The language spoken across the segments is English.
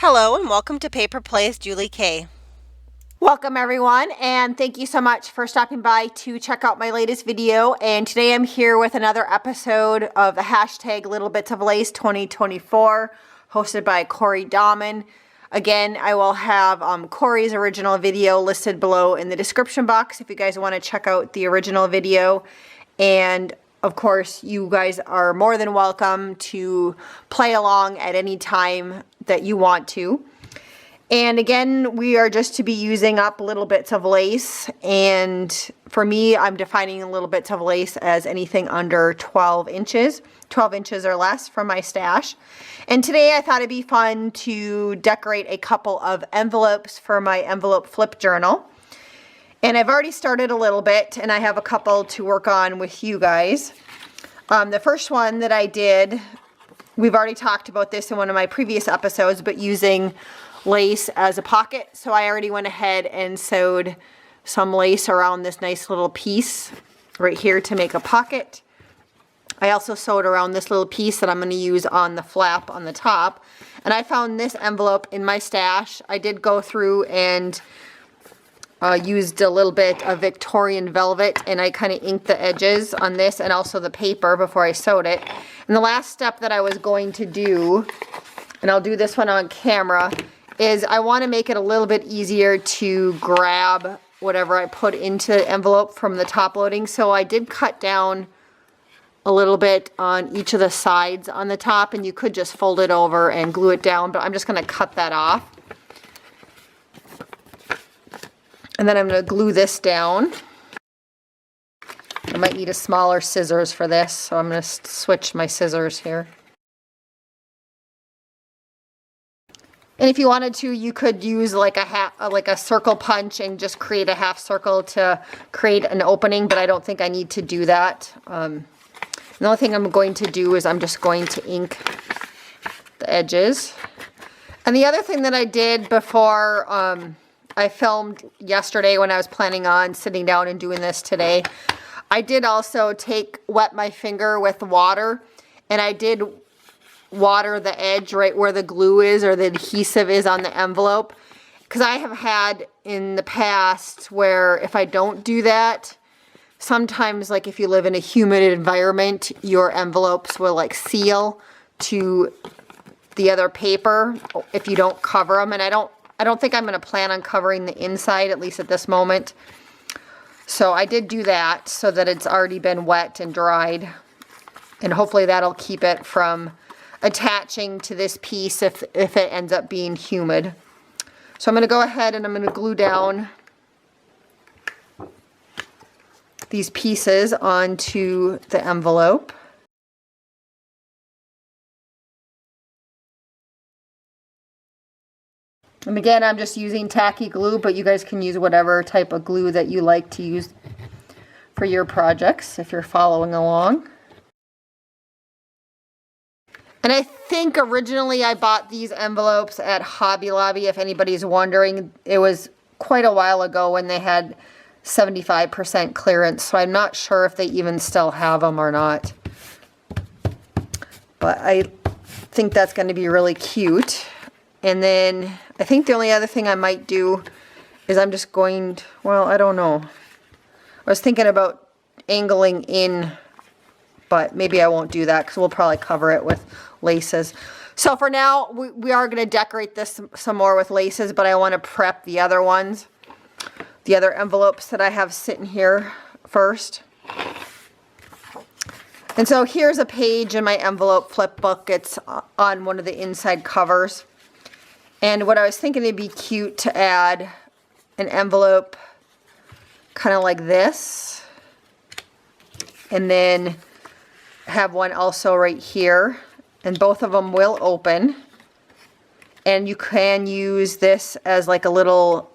Hello and welcome to Paper Plays Julie K. Welcome everyone, and thank you so much for stopping by to check out my latest video. And today I'm here with another episode of the hashtag Little Bits of Lace 2024 hosted by Cori Dahmen. Again, I will have Cori's original video listed below in the description box if you guys want to check out the original video. And of course, you guys are more than welcome to play along at any time that you want to. And again, we are just to be using up little bits of lace. And for me, I'm defining little bits of lace as anything under 12 inches. 12 inches or less from my stash. And today I thought it'd be fun to decorate a couple of envelopes for my envelope flip journal. And I've already started a little bit, and I have a couple to work on with you guys. The first one that I did, we've already talked about this in one of my previous episodes, but using lace as a pocket. So I already went ahead and sewed some lace around this nice little piece right here to make a pocket. I also sewed around this little piece that I'm going to use on the flap on the top. And I found this envelope in my stash. I did go through and used a little bit of Victorian velvet, and I kind of inked the edges on this and also the paper before I sewed it. And the last step that I was going to do, and I'll do this one on camera, is I want to make it a little bit easier to grab whatever I put into the envelope from the top loading. So I did cut down a little bit on each of the sides on the top, and you could just fold it over and glue it down, but I'm just going to cut that off. And then I'm going to glue this down. I might need a smaller scissors for this, so I'm going to switch my scissors here. And if you wanted to, you could use like a circle punch and just create a half circle to create an opening, but I don't think I need to do that. The only thing I'm going to do is I'm just going to ink the edges. And the other thing that I did before I filmed yesterday when I was planning on sitting down and doing this today, I did also wet my finger with water, and I did water the edge right where the glue is or the adhesive is on the envelope, because I have had in the past where if I don't do that, sometimes like if you live in a humid environment, your envelopes will like seal to the other paper if you don't cover them. And I don't think I'm going to plan on covering the inside, at least at this moment. So I did do that so that it's already been wet and dried. And hopefully that'll keep it from attaching to this piece if it ends up being humid. So I'm going to go ahead and I'm going to glue down these pieces onto the envelope. And again, I'm just using tacky glue, but you guys can use whatever type of glue that you like to use for your projects if you're following along. And I think originally I bought these envelopes at Hobby Lobby, if anybody's wondering. It was quite a while ago when they had 75% clearance, so I'm not sure if they even still have them or not. But I think that's going to be really cute. And then I think the only other thing I might do is I'm just going to, well, I don't know. I was thinking about angling in, but maybe I won't do that because we'll probably cover it with laces. So for now, we are going to decorate this some more with laces, but I want to prep the other ones, the other envelopes that I have sitting here first. And so here's a page in my envelope flip book. It's on one of the inside covers. And what I was thinking, it'd be cute to add an envelope kind of like this. And then have one also right here. And both of them will open. And you can use this as like a little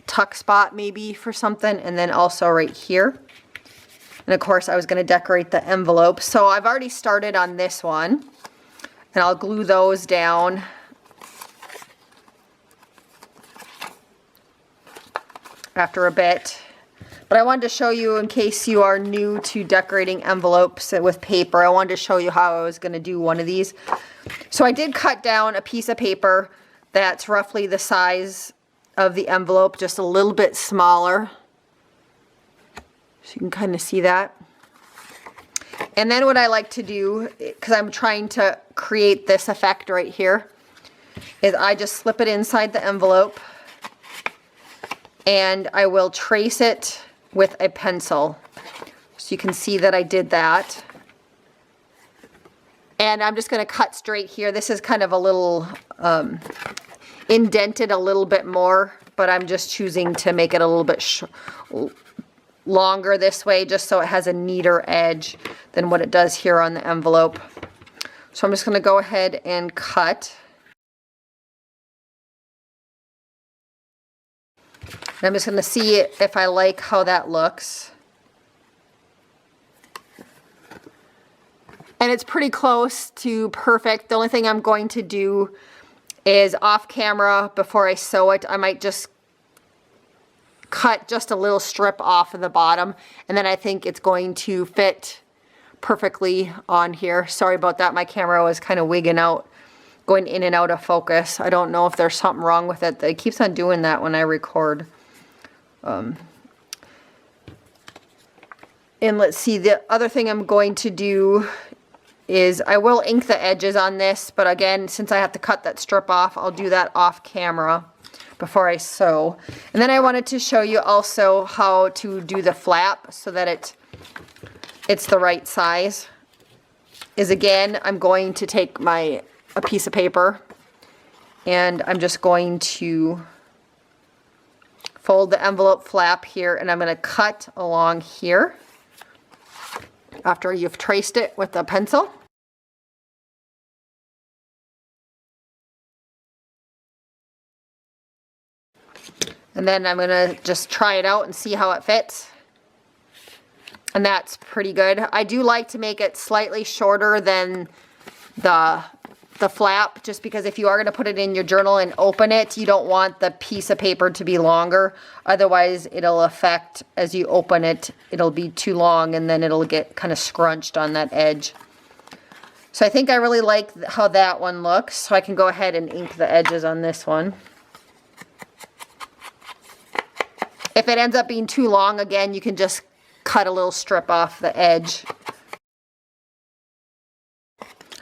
tuck spot maybe for something. And then also right here. And of course I was going to decorate the envelope. So I've already started on this one. And I'll glue those down. After a bit. But I wanted to show you, in case you are new to decorating envelopes with paper, I wanted to show you how I was going to do one of these. So I did cut down a piece of paper That's roughly the size of the envelope, just a little bit smaller. So you can kind of see that. And then what I like to do, because I'm trying to create this effect right here, is I just slip it inside the envelope and I will trace it with a pencil. So you can see that I did that. And I'm just going to cut straight here. This is kind of a little indented a little bit more, but I'm just choosing to make it a little bit longer this way, just so it has a neater edge than what it does here on the envelope. So I'm just going to go ahead and cut. And I'm just going to see if I like how that looks. And it's pretty close to perfect. The only thing I'm going to do is off camera before I sew it, I might just cut just a little strip off of the bottom, and then I think it's going to fit perfectly on here. Sorry about that, my camera was kind of wigging out, going in and out of focus. I don't know if there's something wrong with it. It keeps on doing that when I record. And let's see, the other thing I'm going to do is I will ink the edges on this, but again, since I have to cut that strip off, I'll do that off camera before I sew. And then I wanted to show you also how to do the flap so that it's the right size. Is again, I'm going to take a piece of paper and I'm just going to fold the envelope flap here, and I'm going to cut along here after you've traced it with a pencil. And then I'm going to just try it out and see how it fits. And that's pretty good. I do like to make it slightly shorter than the flap, just because if you are going to put it in your journal and open it, you don't want the piece of paper to be longer. Otherwise, it'll affect, as you open it, it'll be too long and then it'll get kind of scrunched on that edge. So I think I really like how that one looks. So I can go ahead and ink the edges on this one. If it ends up being too long, again, you can just cut a little strip off the edge.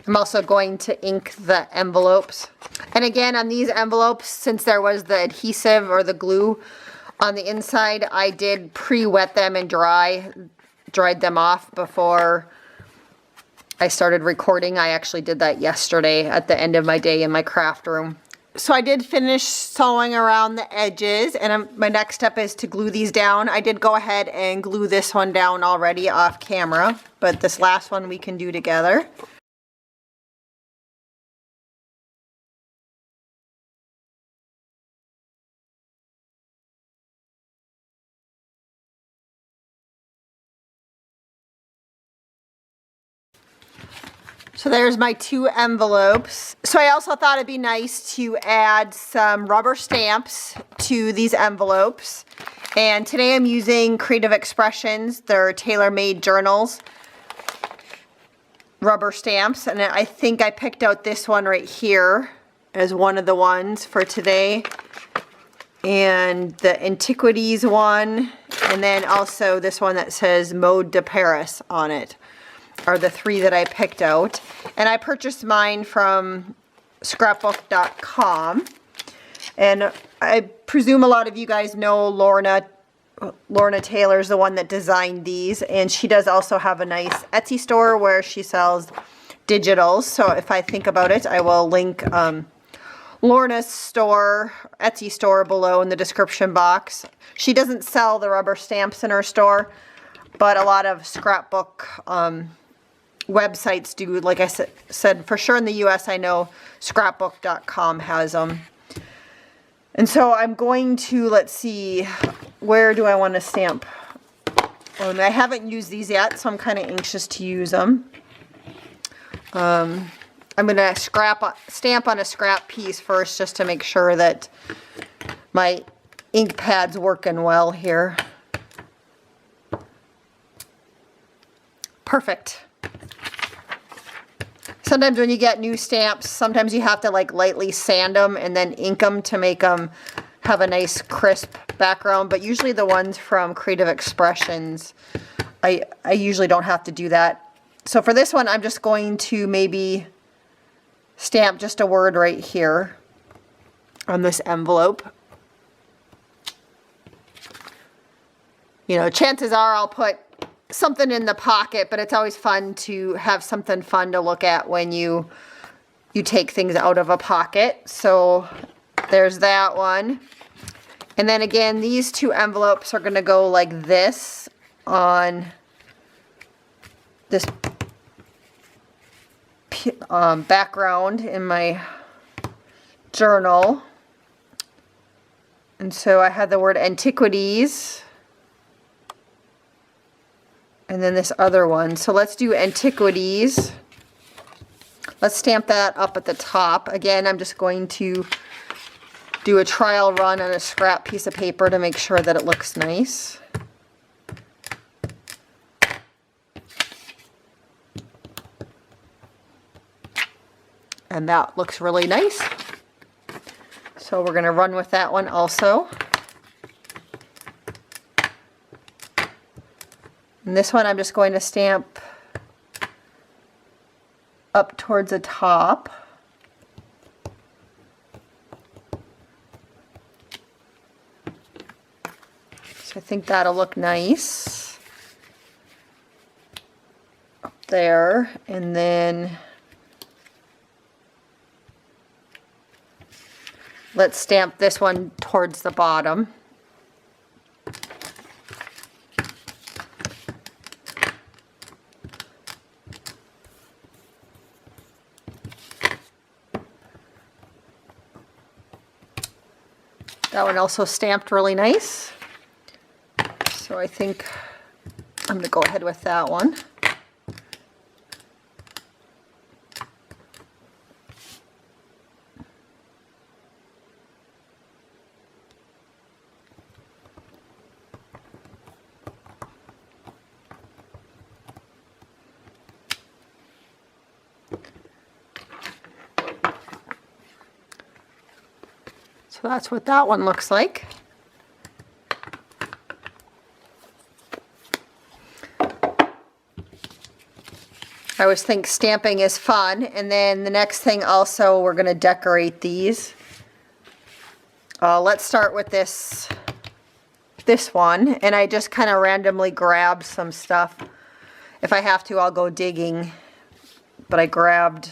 I'm also going to ink the envelopes. And again, on these envelopes, since there was the adhesive or the glue on the inside, I did pre-wet them and dried them off before I started recording. I actually did that yesterday at the end of my day in my craft room. So I did finish sewing around the edges, and my next step is to glue these down. I did go ahead and glue this one down already off camera, but this last one we can do together. So there's my two envelopes. So I also thought it'd be nice to add some rubber stamps to these envelopes. And today I'm using Creative Expressions, their tailor-made journals rubber stamps. And I think I picked out this one right here as one of the ones for today. And the Antiquities one. And then also this one that says Mode de Paris on it are the three that I picked out. And I purchased mine from scrapbook.com. And I presume a lot of you guys know Lorna Taylor's the one that designed these. And she does also have a nice Etsy store where she sells digitals. So if I think about it, I will link Lorna's store, Etsy store below in the description box. She doesn't sell the rubber stamps in her store, but a lot of scrapbook websites do. Like I said, for sure in the US, I know scrapbook.com has them. And so I'm going to, let's see, where do I want to stamp? Well, I haven't used these yet, so I'm kind of anxious to use them. I'm going to stamp on a scrap piece first, just to make sure that my ink pad's working well here. Perfect. Sometimes when you get new stamps, sometimes you have to like lightly sand them and then ink them to make them have a nice crisp background. But usually the ones from Creative Expressions, I usually don't have to do that. So for this one, I'm just going to maybe stamp just a word right here on this envelope. You know, chances are I'll put something in the pocket, but it's always fun to have something fun to look at when you take things out of a pocket. So there's that one. And then again, these two envelopes are going to go like this on this background in my journal. And so I had the word antiquities. And then this other one. So let's do antiquities. Let's stamp that up at the top. Again, I'm just going to do a trial run on a scrap piece of paper to make sure that it looks nice. And that looks really nice. So we're going to run with that one also. And this one I'm just going to stamp up towards the top. So I think that'll look nice up there. And then let's stamp this one towards the bottom. That one also stamped really nice. So I think I'm going to go ahead with that one. So that's what that one looks like. I always think stamping is fun. And then the next thing also, we're going to decorate these. Let's start with this one. And I just kind of randomly grabbed some stuff. If I have to, I'll go digging. But I grabbed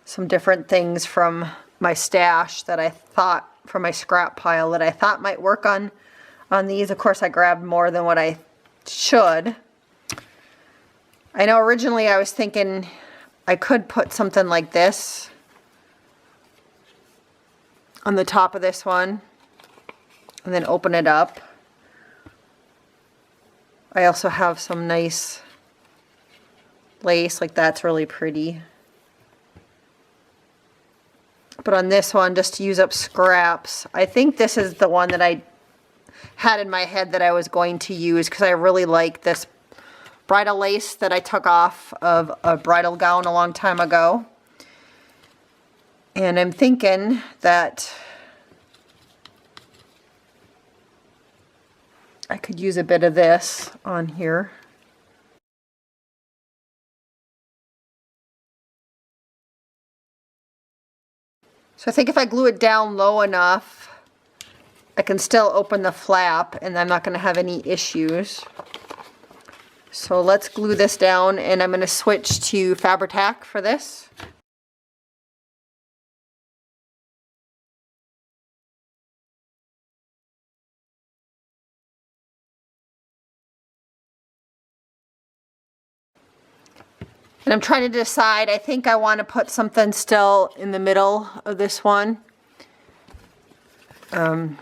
some different things from my stash that I thought, from my scrap pile, that I thought might work on these. Of course, I grabbed more than what I should. I know originally I was thinking I could put something like this on the top of this one and then open it up. I also have some nice lace, like that's really pretty. But on this one, just to use up scraps, I think this is the one that I had in my head that I was going to use because I really like this bridal lace that I took off of a bridal gown a long time ago. And I'm thinking that I could use a bit of this on here. So I think if I glue it down low enough, I can still open the flap and I'm not going to have any issues. So let's glue this down, and I'm going to switch to Fabri-Tac for this. And I'm trying to decide, I think I want to put something still in the middle of this one. I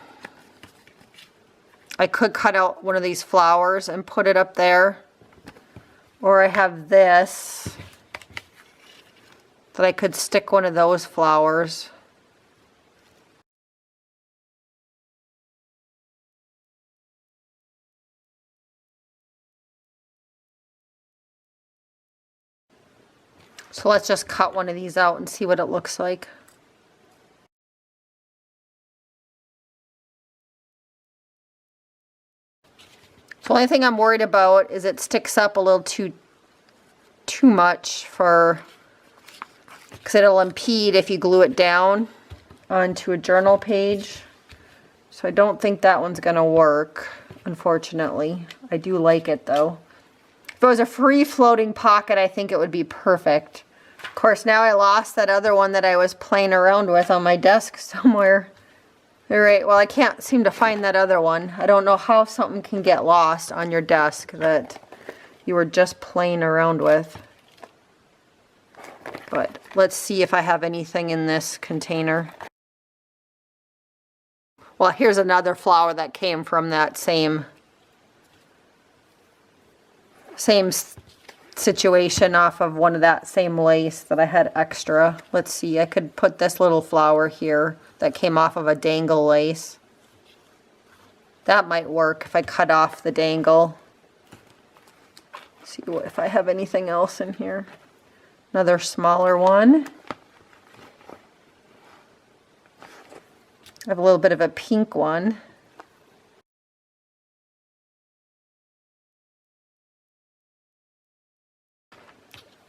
could cut out one of these flowers and put it up there. Or I have this, that I could stick one of those flowers. So let's just cut one of these out and see what it looks like. The only thing I'm worried about is it sticks up a little too much because it'll impede if you glue it down onto a journal page. So I don't think that one's gonna work, unfortunately. I do like it though. If it was a free floating pocket, I think it would be perfect. Of course, now I lost that other one that I was playing around with on my desk somewhere. All right, well, I can't seem to find that other one. I don't know how something can get lost on your desk that you were just playing around with. But let's see if I have anything in this container. Well, here's another flower that came from that same situation off of one of that same lace that I had extra. Let's see, I could put this little flower here that came off of a dangle lace. That might work if I cut off the dangle. Let's see if I have anything else in here. Another smaller one. I have a little bit of a pink one.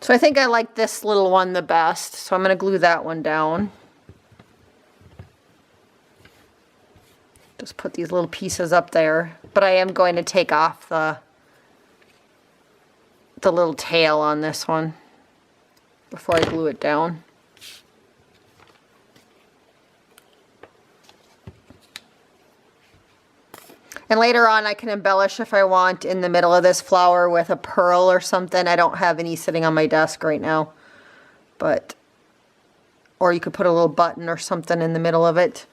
So I think I like this little one the best, so I'm going to glue that one down. Just put these little pieces up there, but I am going to take off the little tail on this one before I glue it down. And later on I can embellish if I want in the middle of this flower with a pearl or something. I don't have any sitting on my desk right now. Or you could put a little button or something in the middle of it.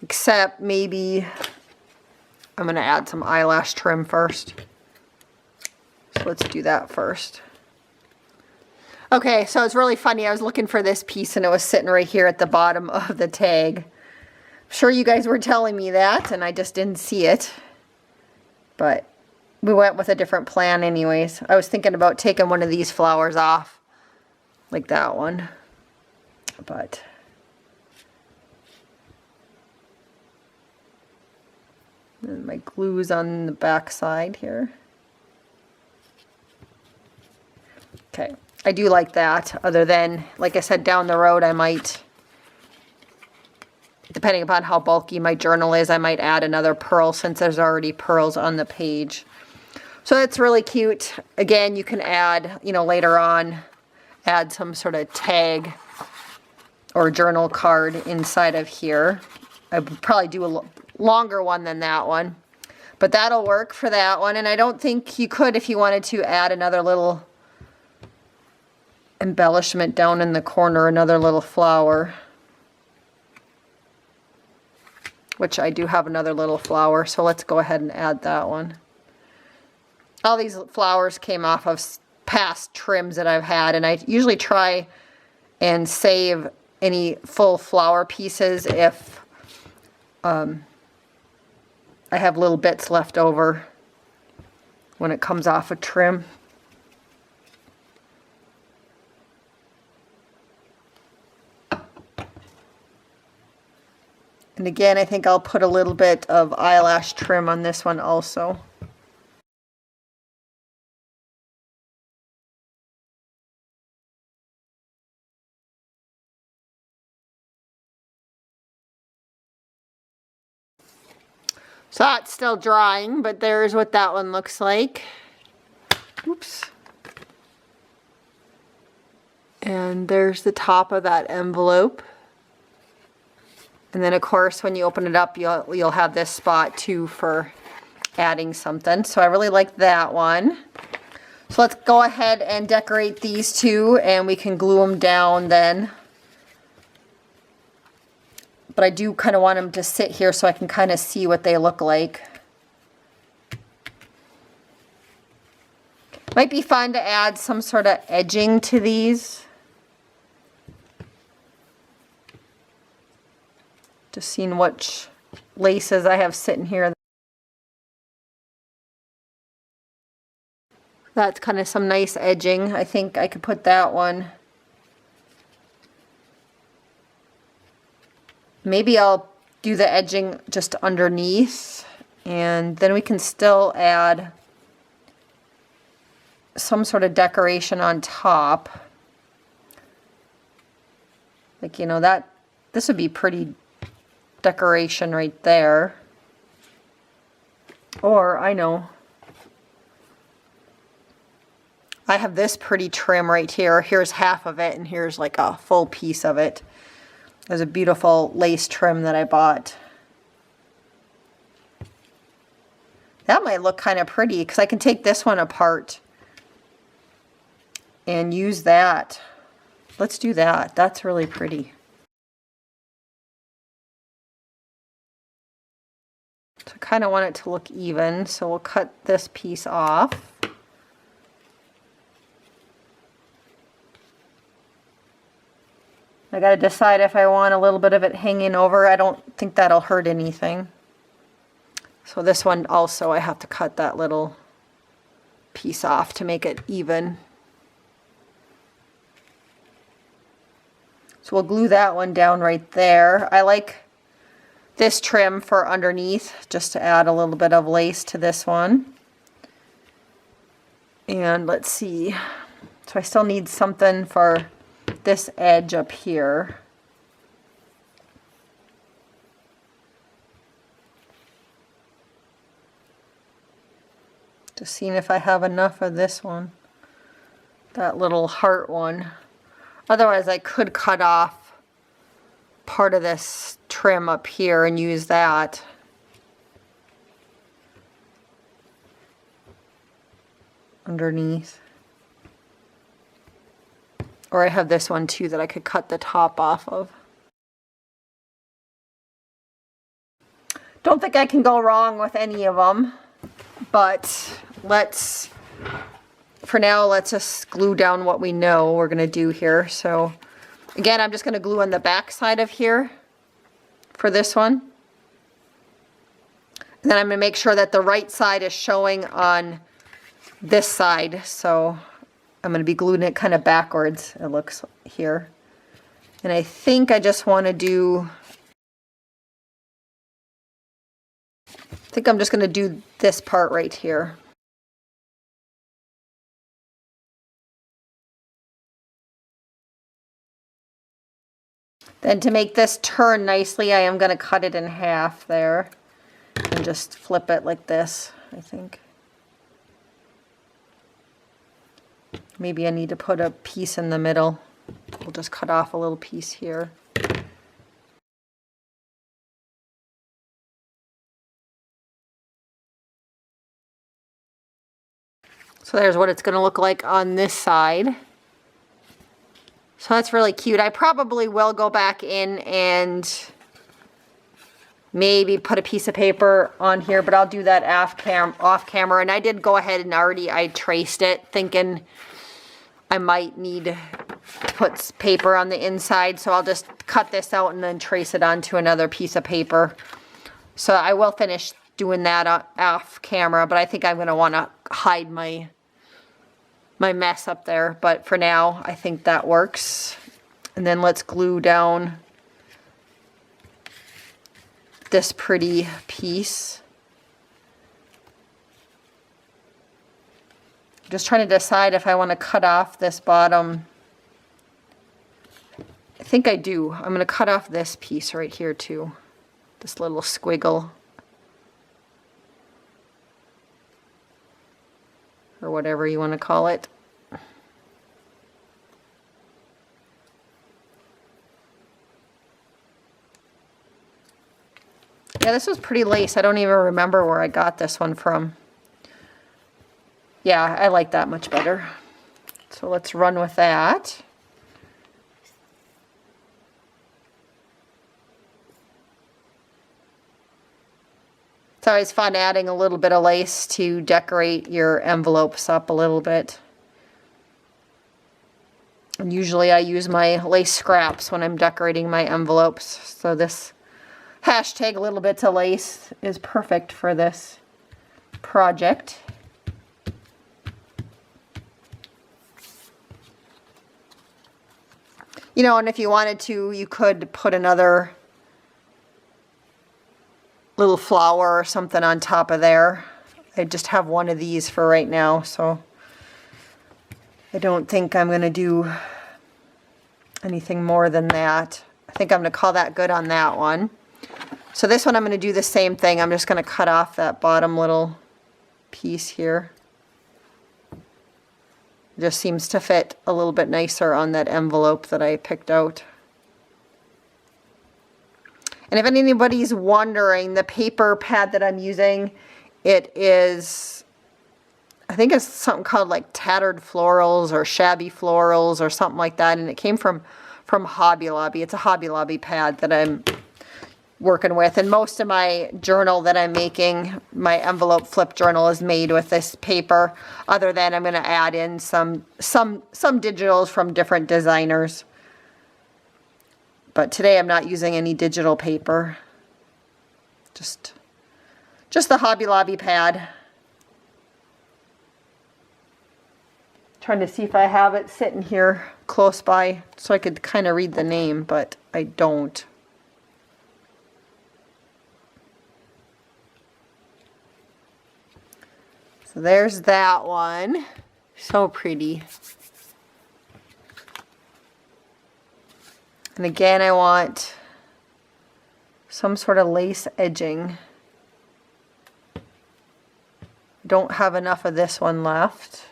Except maybe I'm going to add some eyelash trim first. So let's do that first. Okay, so it's really funny. I was looking for this piece and it was sitting right here at the bottom of the tag. I'm sure you guys were telling me that and I just didn't see it. But we went with a different plan anyways. I was thinking about taking one of these flowers off, like that one. But and my glue's on the back side here. Okay, I do like that. Other than, like I said, down the road I might, depending upon how bulky my journal is, I might add another pearl since there's already pearls on the page. So that's really cute. Again, you can add, later on, add some sort of tag or journal card inside of here. I would probably do a longer one than that one. But that'll work for that one. And I don't think you could if you wanted to add another little embellishment down in the corner, another little flower. Which I do have another little flower, so let's go ahead and add that one. All these flowers came off of past trims that I've had, and I usually try and save any full flower pieces if I have little bits left over when it comes off a trim. And again, I think I'll put a little bit of eyelash trim on this one also. So that's still drying, but there's what that one looks like. Oops. And there's the top of that envelope. And then of course when you open it up you'll have this spot too for adding something. So I really like that one. So let's go ahead and decorate these two and we can glue them down then. But I do kind of want them to sit here so I can kind of see what they look like. Might be fun to add some sort of edging to these. Just seeing which laces I have sitting here. That's kind of some nice edging. I think I could put that one Maybe I'll do the edging just underneath, and then we can still add some sort of decoration on top. Like, you know, that this would be pretty decoration right there. Or, I know, I have this pretty trim right here. Here's half of it, and here's like a full piece of it. There's a beautiful lace trim that I bought. That might look kind of pretty, because I can take this one apart and use that. Let's do that. That's really pretty. So I kind of want it to look even, so we'll cut this piece off. I got to decide if I want a little bit of it hanging over. I don't think that'll hurt anything. So this one also, I have to cut that little piece off to make it even. So we'll glue that one down right there. I like this trim for underneath, just to add a little bit of lace to this one. And let's see. So I still need something for this edge up here. Just seeing if I have enough of this one, that little heart one. Otherwise I could cut off part of this trim up here and use that. Underneath. Or I have this one too that I could cut the top off of. Don't think I can go wrong with any of them, but for now, let's just glue down what we know we're going to do here. So again, I'm just going to glue on the back side of here for this one. And then I'm going to make sure that the right side is showing on this side. So I'm going to be gluing it kind of backwards, it looks here. And I think I just want to do, I think I'm just going to do this part right here. Then to make this turn nicely, I am going to cut it in half there and just flip it like this, I think. Maybe I need to put a piece in the middle. We'll just cut off a little piece here. So there's what it's going to look like on this side. So that's really cute. I probably will go back in and maybe put a piece of paper on here, but I'll do that off camera. And I did go ahead and I traced it, thinking I might need to put paper on the inside, so I'll just cut this out and then trace it onto another piece of paper. So I will finish doing that off camera, but I think I'm going to want to hide my mess up there. But for now, I think that works. And then let's glue down this pretty piece. Just trying to decide if I want to cut off this bottom. I think I do. I'm going to cut off this piece right here too. This little squiggle. Or whatever you want to call it. Yeah, this was pretty lace. I don't even remember where I got this one from. Yeah, I like that much better. So let's run with that. It's always fun adding a little bit of lace to decorate your envelopes up a little bit. And usually I use my lace scraps when I'm decorating my envelopes. So this hashtag little bits of lace is perfect for this project. You know, and if you wanted to, you could put another little flower or something on top of there. I just have one of these for right now, so I don't think I'm going to do anything more than that. I think I'm going to call that good on that one. So this one I'm going to do the same thing. I'm just going to cut off that bottom little piece here. It just seems to fit a little bit nicer on that envelope that I picked out. And if anybody's wondering, the paper pad that I'm using, it is, I think it's something called like Tattered Florals or Shabby Florals or something like that. And it came from Hobby Lobby. It's a Hobby Lobby pad that I'm working with. And most of my journal that I'm making, my envelope flip journal, is made with this paper. Other than I'm going to add in some digitals from different designers. But today I'm not using any digital paper. Just the Hobby Lobby pad. Trying to see if I have it sitting here close by so I could kind of read the name, but I don't. So there's that one. So pretty. And again, I want some sort of lace edging. Don't have enough of this one left.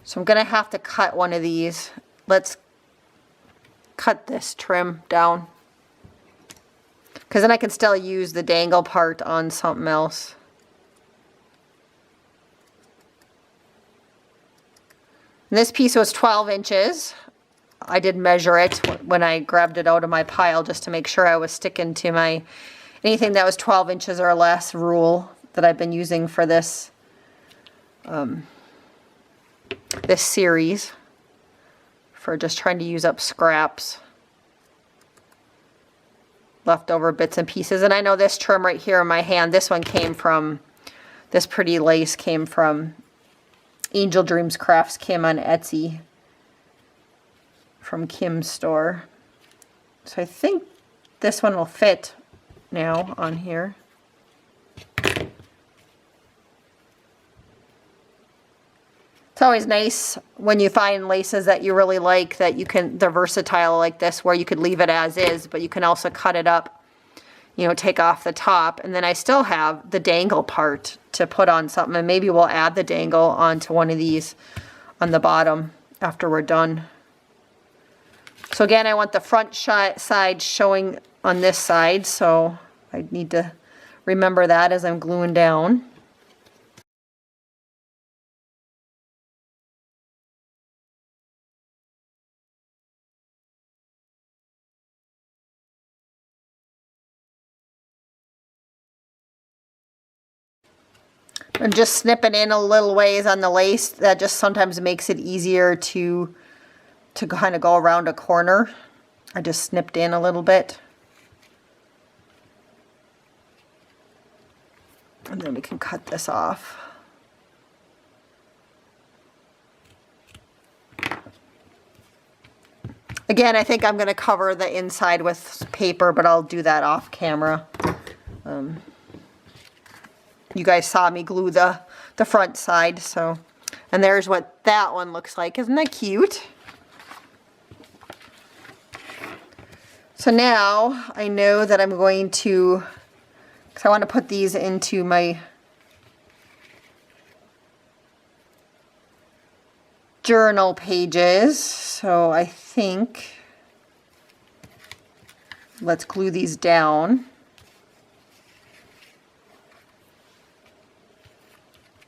So I'm going to have to cut one of these. Let's cut this trim down. Because then I can still use the dangle part on something else. And this piece was 12 inches. I did measure it when I grabbed it out of my pile just to make sure I was sticking to my anything that was 12 inches or less rule that I've been using for this this series, for just trying to use up scraps, leftover bits and pieces. And I know this trim right here in my hand, this one came from, this pretty lace came from Angel Dreams Crafts, Kim on Etsy, from Kim's store. So I think this one will fit now on here. It's always nice when you find laces that you really like, that you can, they're versatile like this, where you could leave it as is, but you can also cut it up, you know, take off the top. And then I still have the dangle part to put on something, and maybe we'll add the dangle onto one of these on the bottom after we're done. So again, I want the front side showing on this side, so I need to remember that as I'm gluing down. And just snipping in a little ways on the lace. That just sometimes makes it easier to kind of go around a corner. I just snipped in a little bit. And then we can cut this off. Again, I think I'm going to cover the inside with paper, but I'll do that off camera. You guys saw me glue the front side, so. And there's what that one looks like. Isn't that cute? So now I know that I'm going to, because I want to put these into my journal pages. So I think, let's glue these down.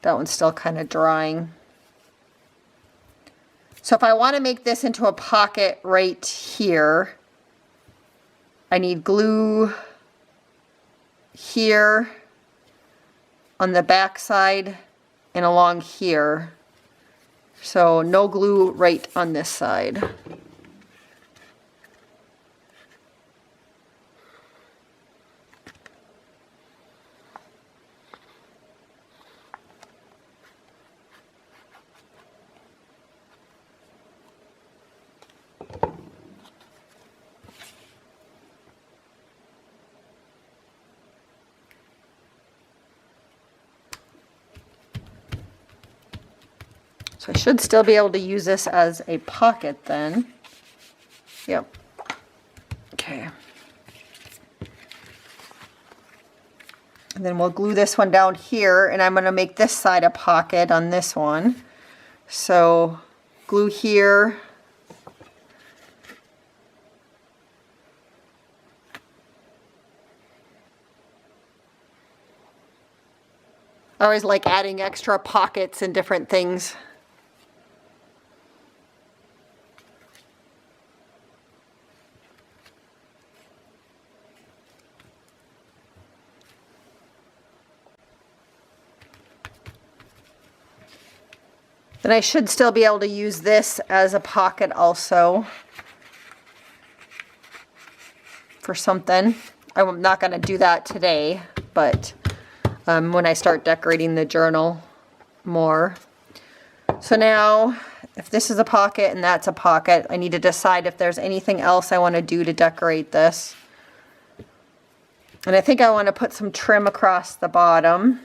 That one's still kind of drying. So if I want to make this into a pocket right here, I need glue here on the back side and along here. So no glue right on this side. So I should still be able to use this as a pocket then. Yep. Okay. And then we'll glue this one down here, and I'm going to make this side a pocket on this one. So glue here. I always like adding extra pockets and different things. Then I should still be able to use this as a pocket also for something. I'm not going to do that today, but when I start decorating the journal more. So now, if this is a pocket and that's a pocket, I need to decide if there's anything else I want to do to decorate this. And I think I want to put some trim across the bottom.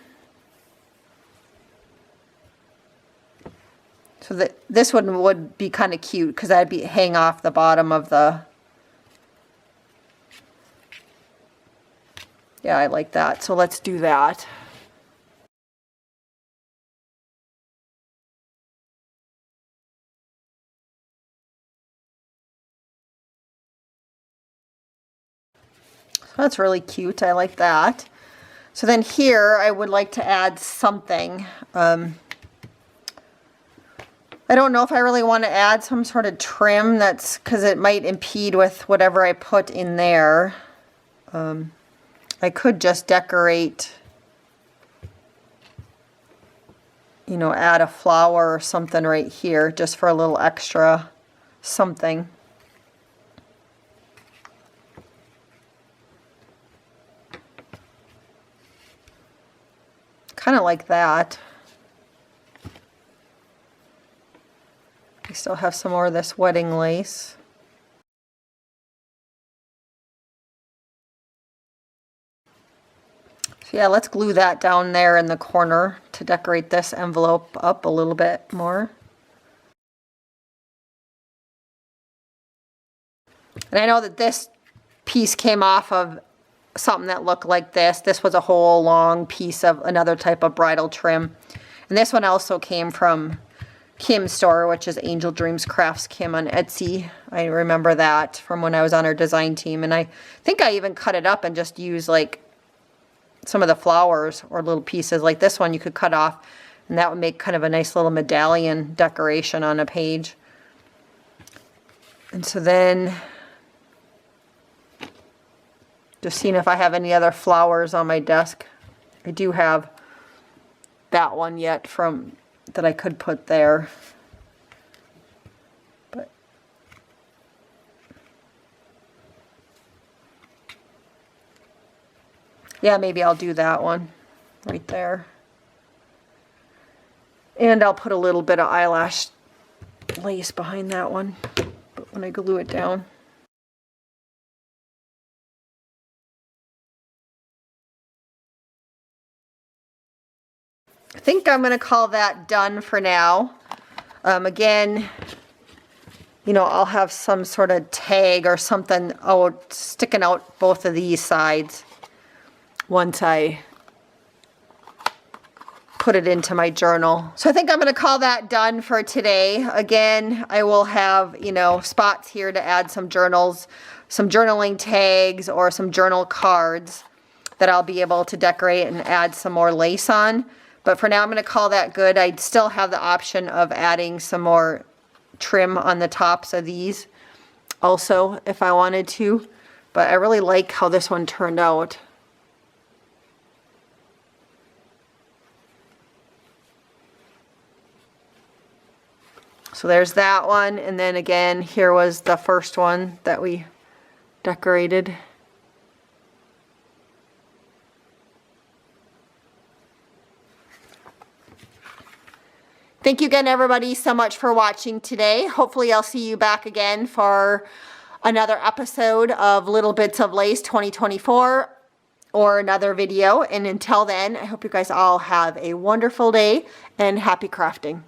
So that this one would be kind of cute because that'd be hang off the bottom of the. Yeah, I like that. So let's do that. So that's really cute. I like that. So then here I would like to add something. I don't know if I really want to add some sort of trim, that's because it might impede with whatever I put in there. I could just decorate, you know, add a flower or something right here just for a little extra something. Kind of like that. I still have some more of this wedding lace. So yeah, let's glue that down there in the corner to decorate this envelope up a little bit more. And I know that this piece came off of something that looked like this. This was a whole long piece of another type of bridal trim. And this one also came from Kim's store, which is Angel Dreams Crafts Kim on Etsy. I remember that from when I was on her design team. And I think I even cut it up and just used like some of the flowers or little pieces. Like this one you could cut off and that would make kind of a nice little medallion decoration on a page. And so then just seeing if I have any other flowers on my desk. I do have that one yet from that I could put there. But yeah, maybe I'll do that one right there. And I'll put a little bit of eyelash lace behind that one when I glue it down. I think I'm going to call that done for now. Again, you know, I'll have some sort of tag or something out, sticking out both of these sides once I put it into my journal. So I think I'm going to call that done for today. Again, I will have, you know, spots here to add some journals, some journaling tags or some journal cards that I'll be able to decorate and add some more lace on. But for now, I'm going to call that good. I still have the option of adding some more trim on the tops of these also if I wanted to. But I really like how this one turned out. So there's that one. And then again, here was the first one that we decorated. Thank you again, everybody, so much for watching today. Hopefully I'll see you back again for another episode of Little Bits of Lace 2024 or another video. And until then, I hope you guys all have a wonderful day and happy crafting.